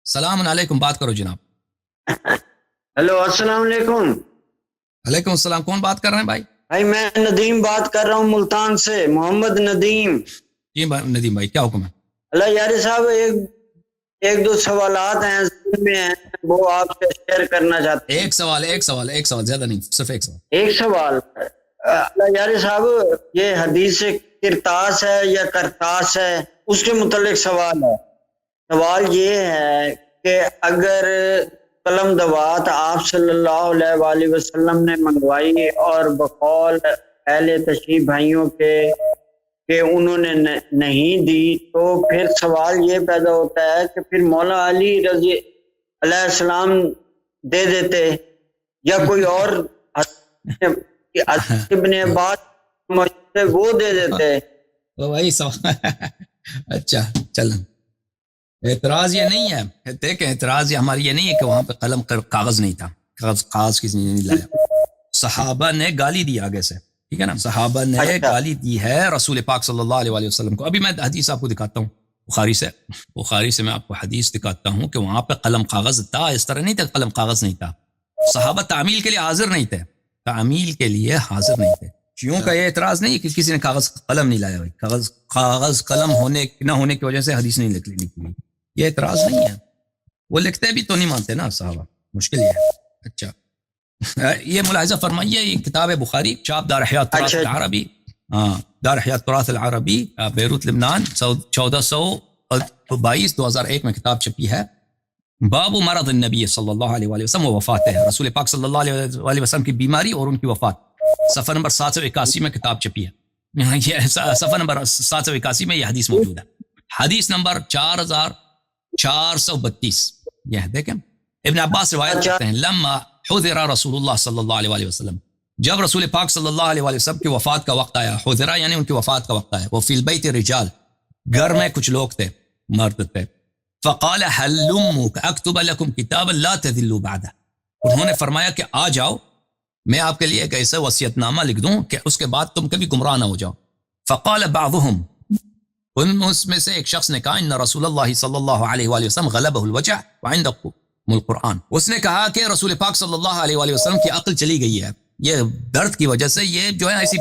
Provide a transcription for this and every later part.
سلام علیکم، بات کرو جناب۔ ہیلو، السلام علیکم۔ علیکم السلام، کون بات کر رہے ہیں بھائی؟ بھائی میں ندیم بات کر رہا ہوں ملتان سے، محمد ندیم۔ جی ندیم بھائی، کیا حکم ہے؟ اللہ یاری صاحب، ایک دو سوالات ہیں ذہن میں ہیں، وہ آپ سے شیئر کرنا چاہتے ہیں۔ ایک سوال، زیادہ نہیں، صرف ایک سوال۔ ایک سوال، اللہ یاری صاحب، یہ حدیث کرتاس ہے یا کرتاس ہے، اس کے متعلق سوال ہے۔ سوال یہ ہے کہ اگر قلم دوات آپ صلی اللہ علیہ وآلہ وسلم نے منگوائی اور بقول اہل تشریف بھائیوں کے کہ انہوں نے نہیں دی، تو پھر سوال یہ پیدا ہوتا ہے کہ پھر مولا علی رضی علیہ السلام دے دیتے یا کوئی اور ابن عباس وہ دے دیتے۔ وہی سوال اچھا چلیں، اعتراض یہ نہیں ہے، دیکھیں اعتراض یہ ہماری یہ نہیں ہے کہ وہاں پہ قلم کاغذ نہیں تھا، کاغذ کسی نے نہیں لایا۔ صحابہ نے گالی دی آگے سے، ٹھیک ہے نا، صحابہ نے گالی دی ہے رسول پاک صلی اللہ علیہ وآلہ وسلم کو۔ ابھی میں حدیث آپ کو دکھاتا ہوں بخاری سے میں آپ کو حدیث دکھاتا ہوں کہ وہاں پہ قلم کاغذ تھا، اس طرح نہیں تھا قلم کاغذ نہیں تھا۔ صحابہ تعمیل کے لیے حاضر نہیں تھے، تعمیل کے لیے حاضر نہیں تھے۔ شیعوں کا یہ اعتراض نہیں ہے کہ کسی نے کاغذ قلم نہیں لایا، کاغذ قلم ہونے نہ ہونے کی وجہ سے حدیث نہیں لکھ لی، یہ اعتراض نہیں ہے۔ وہ لکھتے بھی تو نہیں مانتے نا صحابہ، مشکل یہ ہے۔ اچھا، یہ ملاحظہ فرمائیے، یہ کتاب ہے بخاری، چاپ دار حیات تراث العربی، دار حیات تراث العربی، بیروت لبنان، 1422 2001 میں کتاب چھپی ہے۔ باب مرض النبی صلی اللہ علیہ وآلہ وسلم و وفات ہے، رسول پاک صلی اللہ علیہ وآلہ وسلم کی بیماری اور ان کی وفات، صفحہ نمبر 781 میں کتاب چھپی ہے۔ یہ صفحہ نمبر 781 میں یہ حدیث موجود ہے، حدیث نمبر 4432۔ یہ دیکھیں، ابن عباس روایت کرتے ہیں، لما حضر رسول اللہ صلی اللہ علیہ وآلہ وسلم، جب رسول پاک صلی اللہ علیہ وآلہ وسلم کی وفات کا وقت آیا، حضرہ یعنی ان کی وفات کا وقت آیا، وہ فی البیت رجال، گھر میں کچھ لوگ تھے، مرد تھے، فقال هلموا اکتب لکم کتابا لا تذلوا بعدہ، انہوں نے فرمایا کہ آ جاؤ، میں آپ کے لیے ایک ایسا وصیت نامہ لکھ دوں کہ اس کے بعد تم کبھی گمراہ نہ ہو جاؤ۔ فقال بعضهم، ان اس میں سے ایک شخص نے کہا، ان رسول اللہ صلی اللہ علیہ وآلہ وسلم غلبہ الوجع وعنده القرآن، اس نے کہا کہ رسول پاک صلی اللہ علیہ وآلہ وسلم کی عقل چلی گئی ہے، یہ درد کی وجہ سے یہ جو ہے ایسی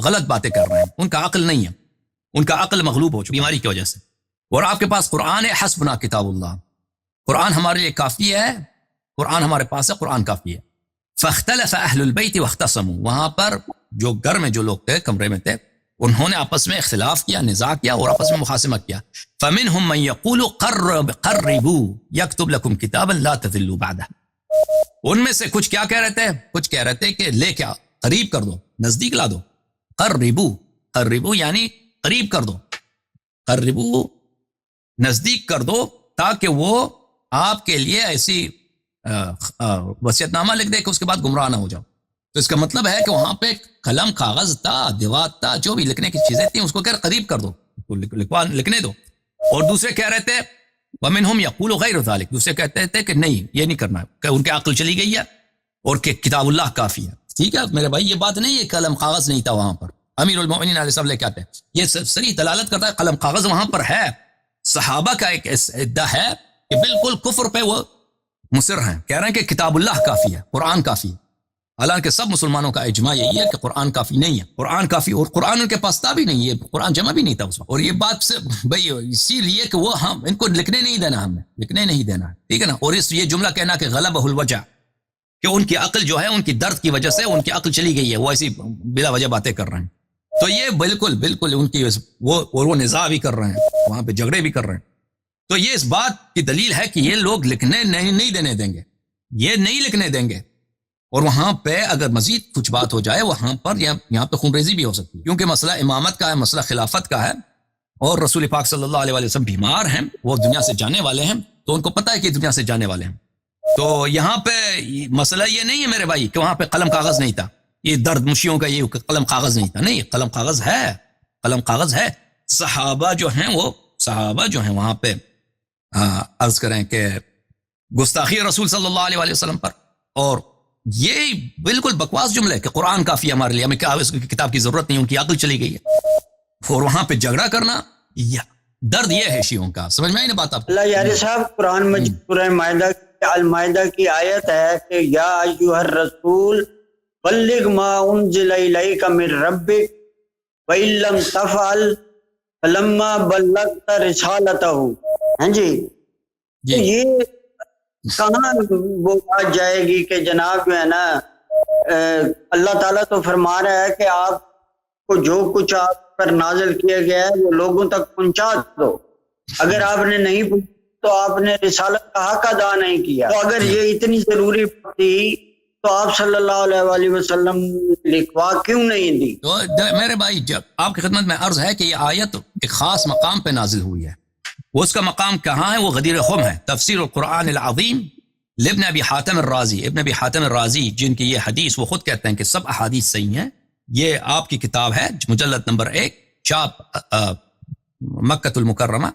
غلط باتیں کر رہے ہیں، ان کا عقل نہیں ہے، ان کا عقل مغلوب ہو چکی بیماری کی وجہ سے، اور آپ کے پاس قرآن ہے، حسبنا کتاب اللہ، قرآن ہمارے لیے کافی ہے، قرآن ہمارے پاس ہے، قرآن کافی ہے۔ فاختلف اہل البیت واختصموا، وہاں پر جو گھر میں جو لوگ تھے، کمرے میں تھے، انہوں نے آپس میں اختلاف کیا، نزاع کیا اور آپس میں مخاصمہ کیا۔ فمنهم من يقول قربوا يكتب لكم كتابا لا تذلوا بعده، ان میں سے کچھ کیا کہہ رہے تھے، کچھ کہہ رہے تھے کہ لے کیا، قریب کر دو، نزدیک لا دو، قربوا یعنی قریب کر دو، قربوا نزدیک کر دو، تاکہ وہ آپ کے لیے ایسی وصیت نامہ لکھ دے کہ اس کے بعد گمراہ نہ ہو جاؤ۔ تو اس کا مطلب ہے کہ وہاں پہ قلم کاغذ تھا، دیوات تھا، جو بھی لکھنے کی چیزیں تھیں، اس کو کہہ قریب کر دو، لکھنے دو۔ اور دوسرے کہہ رہے تھے وَمِنْهُمْ يَقُولُ غَيْرُ ذَلِكَ، دوسرے کہتے تھے کہ نہیں، یہ نہیں کرنا، کہ ان کی عقل چلی گئی ہے اور کہ کتاب اللہ کافی ہے۔ ٹھیک ہے میرے بھائی، یہ بات نہیں ہے قلم کاغذ نہیں تھا وہاں پر، امیر المؤمنین علیہ السلام لے کے آتے ہیں، یہ صریح دلالت کرتا ہے قلم کاغذ وہاں پر ہے۔ صحابہ کا ایک ادعا ہے کہ بالکل کفر پہ وہ مصر ہیں، کہہ رہے ہیں کہ کتاب اللہ کافی ہے، قرآن کافی ہے، حالانکہ سب مسلمانوں کا اجماع یہی ہے کہ قرآن کافی نہیں ہے، قرآن کافی، اور قرآن ان کے پاس تھا بھی نہیں، یہ قرآن جمع بھی نہیں تھا اس وقت، اور یہ بات سے بھائی اسی لیے کہ وہ ہم ان کو لکھنے نہیں دینا، ہم نے لکھنے نہیں دینا، ٹھیک ہے نا۔ اور اس یہ جملہ کہنا کہ غلبہ الوجع، کہ ان کی عقل جو ہے، ان کی درد کی وجہ سے ان کی عقل چلی گئی ہے، وہ ایسی بلا وجہ باتیں کر رہے ہیں، تو یہ بالکل ان کی وہ نزاع بھی کر رہے ہیں، وہاں پہ جھگڑے بھی کر رہے ہیں۔ تو یہ اس بات کی دلیل ہے کہ یہ لوگ لکھنے نہیں دینے دیں گے، یہ نہیں لکھنے دیں گے، اور وہاں پہ اگر مزید کچھ بات ہو جائے وہاں پر یہاں پہ خون ریزی بھی ہو سکتی ہے، کیونکہ مسئلہ امامت کا ہے، مسئلہ خلافت کا ہے، اور رسول پاک صلی اللہ علیہ وآلہ وسلم بیمار ہیں، وہ دنیا سے جانے والے ہیں، تو ان کو پتہ ہے کہ دنیا سے جانے والے ہیں۔ تو یہاں پہ مسئلہ یہ نہیں ہے میرے بھائی کہ وہاں پہ قلم کاغذ نہیں تھا، یہ درد مشیوں کا یہ قلم کاغذ نہیں تھا، نہیں، قلم کاغذ ہے، قلم کاغذ ہے۔ صحابہ جو ہیں وہاں پہ عرض کریں کہ گستاخی رسول صلی اللہ علیہ وآلہ وسلم پر، اور یہ بالکل بکواس جملہ ہے کہ قرآن کافی ہے ہمارے لیے، ہمیں اس کی کتاب کی ضرورت نہیں، ان کی عقل چلی گئی ہے، اور وہاں پہ جھگڑا کرنا، درد یہ ہے شیعوں کا. سمجھ میں آئی نا بات آپ کو؟ اللہ یاری صاحب، قرآن مجید سورہ مائدہ المائدہ کی آیت ہے کہ یا ایھا الرسول بلغ ما انزل الیک من ربک وان لم تفعل فلما بلغت رسالتہ. ہاں جی، جی یہ کہاں وہ بات جائے گی کہ جناب جو ہے نا اللہ تعالیٰ تو فرما رہا ہے کہ آپ کو جو کچھ آپ پر نازل کیا گیا ہے وہ لوگوں تک پہنچا دو. اگر آپ نے نہیں پہنچا تو آپ نے رسالت کا حق ادا نہیں کیا. تو اگر یہ اتنی ضروری تھی تو آپ صلی اللہ علیہ وآلہ وسلم لکھوا کیوں نہیں دی؟ تو میرے بھائی، جب آپ کی خدمت میں عرض ہے کہ یہ آیت ایک خاص مقام پہ نازل ہوئی ہے. وہ اس کا مقام کہاں ہے؟ وہ غدیر خم ہے. تفسیر القرآن العظیم لابن ابی حاتم الرازی. ابن ابی حاتم الرازی جن کی یہ حدیث، وہ خود کہتے ہیں کہ سب احادیث صحیح ہیں. یہ آپ کی کتاب ہے، مجلد نمبر 1، چاپ مکۃ المکرمہ.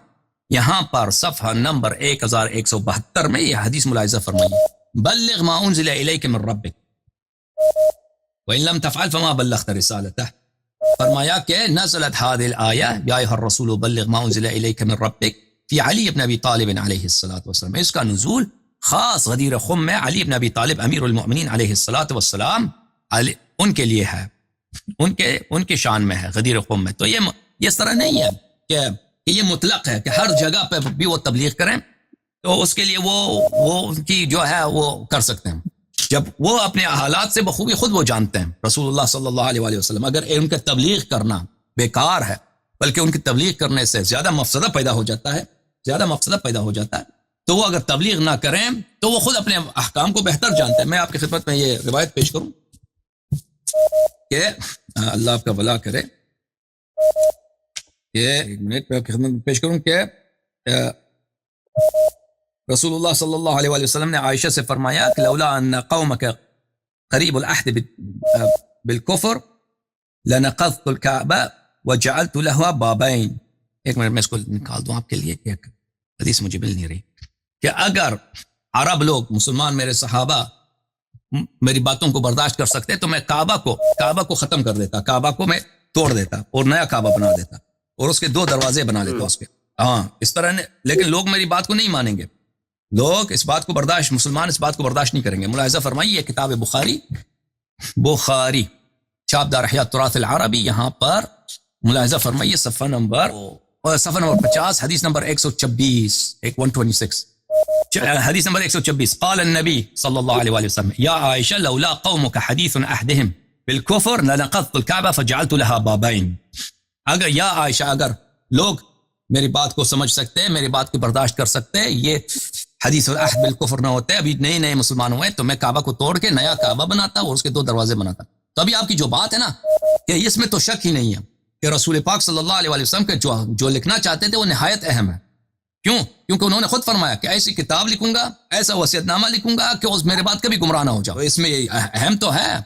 یہاں پر صفحہ نمبر 1172 میں یہ حدیث ملاحظہ فرمائیے: بلغ ما انزل الیک من ربک وان لم تفعل فما بلغت رسالتہ. فرمایا کہ نزلت هذه الآیہ یا ایھا الرسول بلغ ما انزل الیک من ربک فی علی بن ابی طالب علیہ الصلوۃ والسلام. اس کا نزول خاص غدیر خم میں علی بن ابی طالب امیر المؤمنین علیہ الصلوۃ والسلام ان کے لیے ہے، ان کے شان میں ہے غدیر خم میں. تو یہ اس طرح نہیں ہے کہ یہ مطلق ہے کہ ہر جگہ پہ بھی وہ تبلیغ کریں، تو اس کے لیے وہ ان کی جو ہے وہ کر سکتے ہیں. جب وہ اپنے حالات سے بخوبی خود وہ جانتے ہیں رسول اللہ صلی اللہ علیہ وآلہ وسلم. اگر ان کا تبلیغ کرنا بیکار ہے، بلکہ ان کی تبلیغ کرنے سے زیادہ مفسدہ پیدا ہو جاتا ہے، تو وہ اگر تبلیغ نہ کریں تو وہ خود اپنے احکام کو بہتر جانتے ہیں. میں آپ کی خدمت میں یہ روایت پیش کروں کہ اللہ آپ کا بھلا کرے، کہ ایک منٹ میں آپ کی خدمت میں پیش کروں کہ رسول اللہ صلی اللہ علیہ وآلہ وسلم نے عائشہ سے فرمایا کہ لولا ان قومک قریب العہد بالکفر لنقضت الکعبہ وجعلت لها بابین. ایک منٹ میں اس کو نکال دوں آپ کے لیے، ایک حدیث مجھے مل نہیں رہی، کہ اگر عرب لوگ، مسلمان میرے صحابہ میری باتوں کو برداشت کر سکتے تو میں کعبہ کو ختم کر دیتا، کعبہ کو میں توڑ دیتا اور نیا کعبہ بنا دیتا اور اس کے 2 دروازے بنا لیتا اس کے. ہاں اس طرح نے، لیکن لوگ میری بات کو نہیں مانیں گے، لوگ اس بات کو برداشت، مسلمان اس بات کو برداشت نہیں کریں گے. ملاحظہ فرمائیے، یہ کتاب بخاری چاپدار احیاء التراث العربی، یہاں پر ملاحظہ فرمائیے صفحہ نمبر 50، حدیث نمبر 126 حدیث نمبر 126. قال النبی صلی اللہ علیہ وآلہ وسلم یا عائشہ لولا قومک حدیث احدہم بالکفر لنقضت الکعبہ فجعلت لها بابین. اگر یا عائشہ، اگر لوگ میری بات کو سمجھ سکتے، میری بات کو برداشت کر سکتے، یہ حدیث العہد بالکفر نہ ہوتے، ابھی نئے مسلمان ہوئے، تو میں کعبہ کو توڑ کے نیا کعبہ بناتا اور اس کے 2 دروازے بناتا. تو ابھی آپ کی جو بات ہے نا، کہ اس میں تو شک ہی نہیں ہے کہ رسول پاک صلی اللہ علیہ وآلہ وسلم کے جو لکھنا چاہتے تھے وہ نہایت اہم ہے. کیوں؟ کیونکہ انہوں نے خود فرمایا کہ ایسی کتاب لکھوں گا، ایسا وصیت نامہ لکھوں گا کہ اس میرے بعد کبھی گمراہ نہ ہو جاؤ. اس میں یہ اہم تو ہے،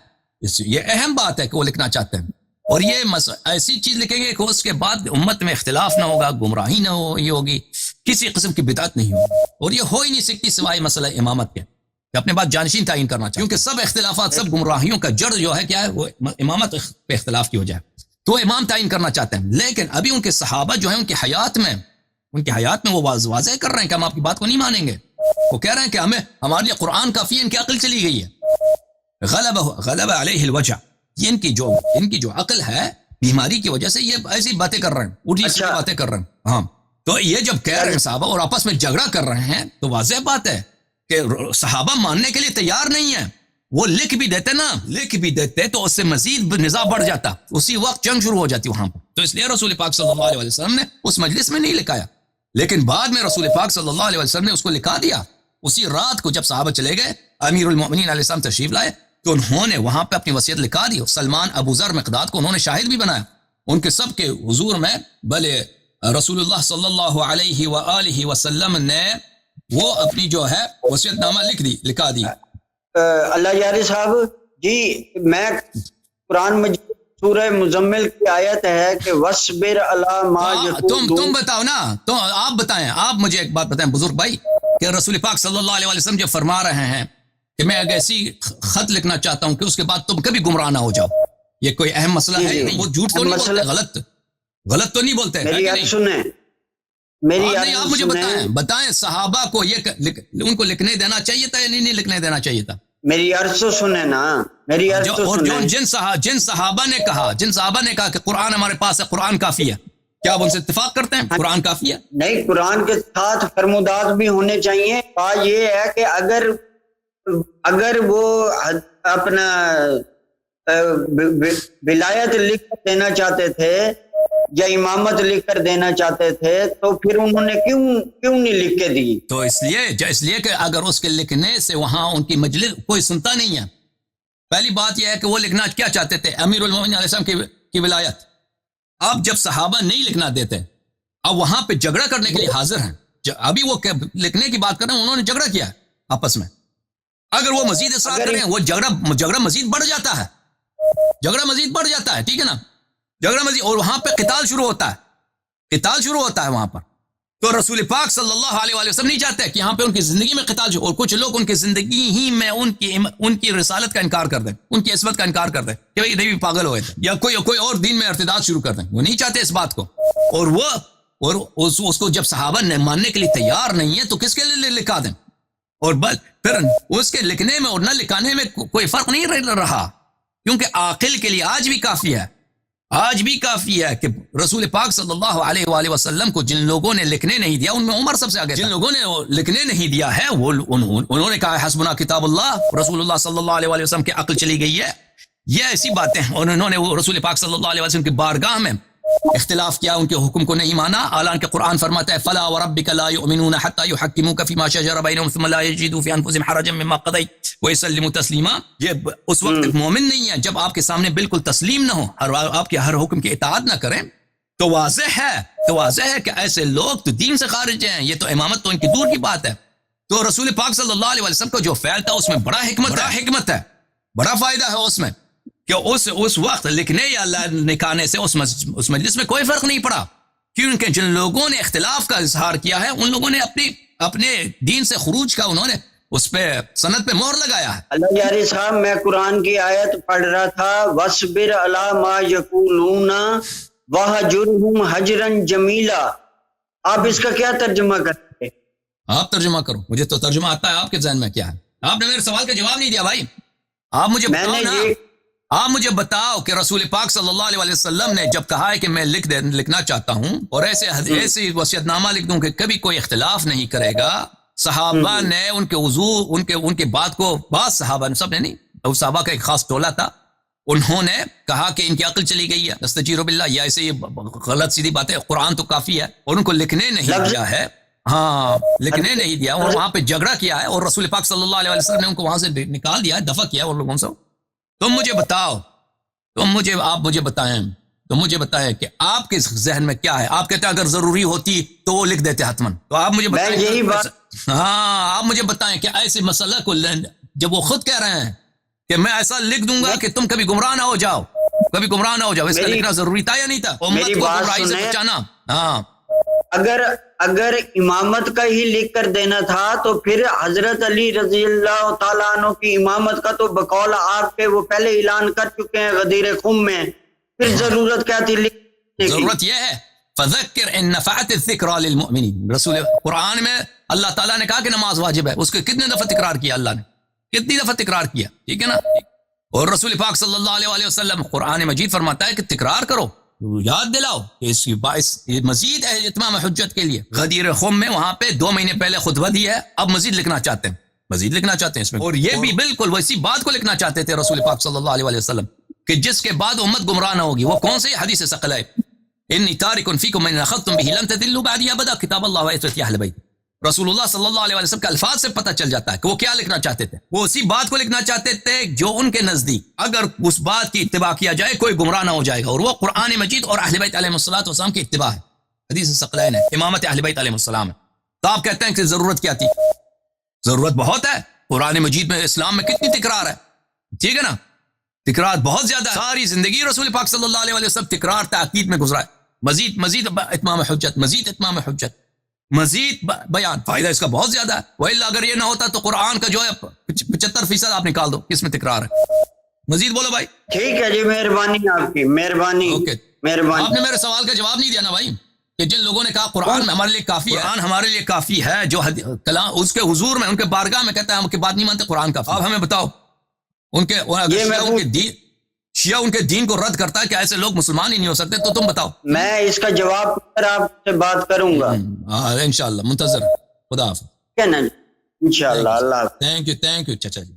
یہ اہم بات ہے کہ وہ لکھنا چاہتے ہیں. اور یہ ایسی چیز لکھیں گے کہ اس کے بعد امت میں اختلاف نہ ہوگا، گمراہی نہ ہوگی، کسی قسم کی بدعت نہیں ہوگی. اور یہ ہو ہی نہیں سکتی سوائے مسئلہ امامت کے، کہ اپنے بعد جانشین تعین کرنا چاہیے. کیونکہ سب اختلافات، سب گمراہیوں کا جڑ جو ہے کیا ہے؟ وہ امامت پہ اختلاف کی وجہ ہے. تو امام تعین کرنا چاہتے ہیں، لیکن ابھی ان کے صحابہ جو ہیں ان کی حیات میں وہ واضح کر رہے ہیں کہ ہم آپ کی بات کو نہیں مانیں گے. وہ کہہ رہے ہیں کہ ہمارے لیے قرآن کافی ہے، ان کی عقل چلی گئی ہے. غلب علیہ الوجع، یہ ان کی جو عقل ہے بیماری کی وجہ سے یہ ایسی باتیں کر رہے ہیں، اٹھی سی باتیں کر رہے ہیں. ہاں، تو یہ جب کہہ رہے ہیں صحابہ اور آپس میں جھگڑا کر رہے ہیں، تو واضح بات ہے کہ صحابہ ماننے کے لیے تیار نہیں ہیں. وہ لکھ بھی دیتے تو اس سے مزید نزاع بڑھ جاتا، اسی وقت جنگ شروع ہو جاتی وہاں پر. تو اس لیے رسول پاک صلی اللہ علیہ وسلم نے اس مجلس میں نہیں لکھایا، لیکن بعد میں رسول پاک صلی اللہ علیہ وسلم نے اس کو لکھا دیا. اسی رات کو جب صحابہ چلے گئے، امیر المؤمنین علیہ السلام تشریف لائے، تو انہوں نے وہاں پہ اپنی وصیت لکھا دی. سلمان، ابو ذر، مقداد کو انہوں نے شاہد بھی بنایا. ان کے سب کے حضور میں بلے رسول اللہ صلی اللہ علیہ وآلہ وسلم نے وہ اپنی جو ہے وصیت نامہ لکھا دی. اللہ یاری صاحب جی، میں قرآن مجید سورہ مزمل کی آیت ہے کہ وَاصْبِرْ عَلَىٰ مَا يَقُولُونَ. تم بتاؤ نا، تو آپ بتائیں، آپ مجھے ایک بات بتائیں بزرگ بھائی، کہ رسول پاک صلی اللہ علیہ وسلم جب فرما رہے ہیں کہ میں ایک ایسی خط لکھنا چاہتا ہوں کہ اس کے بعد تم کبھی گمراہ نہ ہو جاؤ، یہ کوئی اہم مسئلہ ہے؟ نہیں، وہ جھوٹ تو نہیں بولتے، غلط تو نہیں بولتے. میری بات سنیں، میری نہیں، عرض آپ مجھے سنیں، بتائیں صحابہ کو ان کو لکھنے دینا چاہیے تھا یا نہیں لکھنے دینا چاہیے تھا؟ میری عرض تو سنیں نا، میری عرض تو اور سنیں. جن صحابہ نے کہا کہ قرآن ہمارے پاس ہے، قرآن کافی ہے، کیا آپ ان سے اتفاق کرتے ہیں قرآن کافی ہے؟ نہیں، قرآن کے ساتھ فرمودات بھی ہونے چاہیے. بات یہ ہے کہ اگر وہ اپنا ولایت لکھ کر دینا چاہتے تھے یا امامت لکھ کر دینا چاہتے تھے تو پھر انہوں نے کیوں نہیں لکھ کے دی؟ تو اس لیے کہ اگر اس کے لکھنے سے وہاں ان کی مجلس کوئی سنتا نہیں ہے. پہلی بات یہ ہے کہ وہ لکھنا کیا چاہتے تھے؟ امیر المومنین علیہ السلام کی ولایت. اب جب صحابہ نہیں لکھنا دیتے، اب وہاں پہ جھگڑا کرنے کے لیے حاضر ہیں. ابھی وہ لکھنے کی بات کر رہے ہیں، انہوں نے جھگڑا کیا آپس میں. اگر وہ مزید اصرار کریں، وہ جھگڑا مزید بڑھ جاتا ہے. ٹھیک ہے نا، جھگڑا مزید، اور وہاں پہ قتال شروع ہوتا ہے وہاں پر. تو رسول پاک صلی اللہ علیہ وآلہ وسلم نہیں چاہتے کہ یہاں پہ ان کی زندگی میں قتال شروع، اور کچھ لوگ ان کی زندگی ہی میں ان کی رسالت کا انکار کر دیں، ان کی عصمت کا انکار کر دیں کہ بھئی نبی پاگل ہوئے تھے، یا کوئی اور دین میں ارتداد شروع کر دیں. وہ نہیں چاہتے اس بات کو. اور اس کو جب صحابہ نے ماننے کے لیے تیار نہیں ہے تو کس کے لیے لکھا دیں؟ اور پھر اس کے لکھنے میں اور نہ لکھانے میں کوئی فرق نہیں رہا، کیونکہ عاقل کے لیے آج بھی کافی ہے کہ رسول پاک صلی اللہ علیہ وآلہ وسلم کو جن لوگوں نے لکھنے نہیں دیا، ان میں عمر سب سے آگے، جن لوگوں نے لکھنے نہیں دیا ہے انہوں نے کہا حسبنا کتاب اللہ، رسول اللہ صلی اللہ علیہ وآلہ وسلم کی عقل چلی گئی ہے. یہ ایسی باتیں، اور انہوں نے وہ رسول پاک صلی اللہ علیہ وسلم کی بارگاہ میں اختلاف کیا، ان کے حکم کو نہیں مانا. حالانکہ قرآن فرماتا ہے فلا وربک لا یؤمنون حتى يحكموك فيما شجر بينهم ثم لا يجدوا في انفسهم حرجا مما قضيت ويسلموا تسلیما. یہ اس وقت مومن نہیں ہے جب آپ کے سامنے بالکل تسلیم نہ ہو، آپ کے ہر حکم کی اطاعت نہ کریں. تو واضح ہے کہ ایسے لوگ تو دین سے خارج ہیں. یہ تو امامت تو ان کی دور کی بات ہے. تو رسول پاک صلی اللہ علیہ وسلم کا جو فعل تھا اس میں بڑا حکمت ہے، بڑا فائدہ ہے اس میں، کہ اس وقت لکھنے یا نکالنے سے اس مجلس میں کوئی فرق نہیں پڑا. کیونکہ جن لوگوں نے اختلاف کا اظہار کیا ہے، ان لوگوں نے اپنے دین سے خروج کا انہوں نے اس پہ سند پہ مہر لگایا ہے. اللہ یاری صاحب، میں قرآن کی آیت پڑھ رہا تھا، وَاصْبِرْ عَلَىٰ مَا يَقُولُونَ وَاهْجُرْهُمْ هَجْرًا جَمِيلًا. آپ اس کا کیا ترجمہ کرتے ہیں؟ آپ ترجمہ کرو، مجھے تو ترجمہ آتا ہے. آپ کے ذہن میں کیا ہے؟ آپ نے میرے سوال کا جواب نہیں دیا بھائی. آپ مجھے بتاؤ نا، آپ مجھے بتاؤ کہ رسول پاک صلی اللہ علیہ وسلم نے جب کہا ہے کہ میں لکھنا چاہتا ہوں اور ایسے وصیت نامہ لکھ دوں کہ کبھی کوئی اختلاف نہیں کرے گا، صحابہ نے ان کے بات کو، بعض صحابہ نے، سب نے نہیں، صحابہ کا ایک خاص ٹولہ تھا، انہوں نے کہا کہ ان کی عقل چلی گئی ہے، نستجیر باللہ، یا ایسے یہ غلط سیدھی بات ہے، قرآن تو کافی ہے، اور ان کو لکھنے نہیں دیا ہے. لکھنے نہیں دیا، اور وہاں پہ جھگڑا کیا ہے، اور رسول پاک صلی اللہ علیہ وسلم نے ان کو وہاں سے نکال دیا ہے، دفع کیا اور لوگوں سے. آپ مجھے بتائیں کہ آپ کے ذہن میں کیا ہے. آپ کہتے ہیں اگر ضروری ہوتی تو وہ لکھ دیتے حتمن. تو آپ مجھے بتائیں، آپ مجھے بتائیں کہ ایسے مسئلہ کو جب وہ خود کہہ رہے ہیں کہ میں ایسا لکھ دوں گا کہ تم کبھی گمراہ نہ ہو جاؤ، اس کا لکھنا ضروری تھا یا نہیں تھا؟ امت کو گمراہی سے بچانا. اگر امامت کا ہی لکھ کر دینا تھا تو پھر حضرت علی رضی اللہ تعالیٰ عنہ کی امامت کا تو بقول آپ کے وہ پہلے اعلان کر چکے ہیں غدیر خم میں، پھر ضرورت کیا تھی لکھنے کی؟ ضرورت یہ ہے فذکر ان نفعت الذکرى للمؤمنین. رسول قرآن میں اللہ تعالیٰ نے کہا کہ نماز واجب ہے، اس کو کتنے دفعہ تکرار کیا اللہ نے، کتنی دفعہ تکرار کیا، ٹھیک ہے نا. اور رسول پاک صلی اللہ علیہ وسلم قرآن مجید فرماتا ہے کہ تکرار کرو، یاد دلاؤ، کہ اس کی باعث مزید ہے اتمام حجت کے لیے. غدیر خم میں وہاں پہ 2 مہینے پہلے خطبہ دی ہے، اب مزید لکھنا چاہتے ہیں اس میں. اور یہ بھی بالکل ویسی بات کو لکھنا چاہتے تھے رسول پاک صلی اللہ علیہ وسلم کہ جس کے بعد امت گمراہ نہ ہوگی. وہ کون سی حدیث ثقل ہے؟ انی تارک فیکم من اخذتم به لن تضلوا بعدی ابدا، کتاب اللہ و عترتی اہل بیت. رسول اللہ صلی اللہ علیہ وسلم کے الفاظ سے پتہ چل جاتا ہے کہ وہ کیا لکھنا چاہتے تھے. وہ اسی بات کو لکھنا چاہتے تھے جو ان کے نزدیک اگر اس بات کی اتباع کیا جائے کوئی گمراہ نہ ہو جائے گا، اور وہ قرآن مجید اور اہل بیت علیہ الصلوۃ والسلام کی اتباع ہے. حدیث ثقلین ہے، امامت اہل بیت علیہ السلام ہے. تو آپ کہتے ہیں کہ ضرورت کیا تھی؟ ضرورت بہت ہے. قرآن مجید میں، اسلام میں کتنی تکرار ہے، ٹھیک ہے نا، تکرار بہت زیادہ ہے. ساری زندگی رسول پاک صلی اللہ علیہ وسلم تکرار تاکید میں گزرا ہے. مزید اتمام حجت، مزید بیان، فائدہ اس کا بہت زیادہ ہے. وإلا اگر یہ نہ ہوتا تو قرآن کا جو ہے 75% آپ نکال دو، کس میں تکرار ہے. مزید بولو بھائی. ٹھیک ہے جی، مہربانی آپ کی، مہربانی. اوکے، آپ نے میرے سوال کا جواب نہیں دیا نا بھائی. کہ جن لوگوں نے کہا قرآن ہمارے لیے کافی ہے، قرآن ہمارے لیے کافی ہے، جو کلام اس کے حضور میں ان کے بارگاہ میں کہتا ہے ہم کی بات نہیں مانتے، قرآن کافی۔ اب ہمیں بتاؤ ان کے شیعہ ان کے دین کو رد کرتا ہے کہ ایسے لوگ مسلمان ہی نہیں ہو سکتے، تو تم بتاؤ۔ میں اس کا جواب پر آپ سے بات کروں گا، انشاءاللہ منتظر، خدا حافظ۔ ٹھیک ہے نا؟ انشاءاللہ، اللہ حافظ۔ تھینک یو چچا جی۔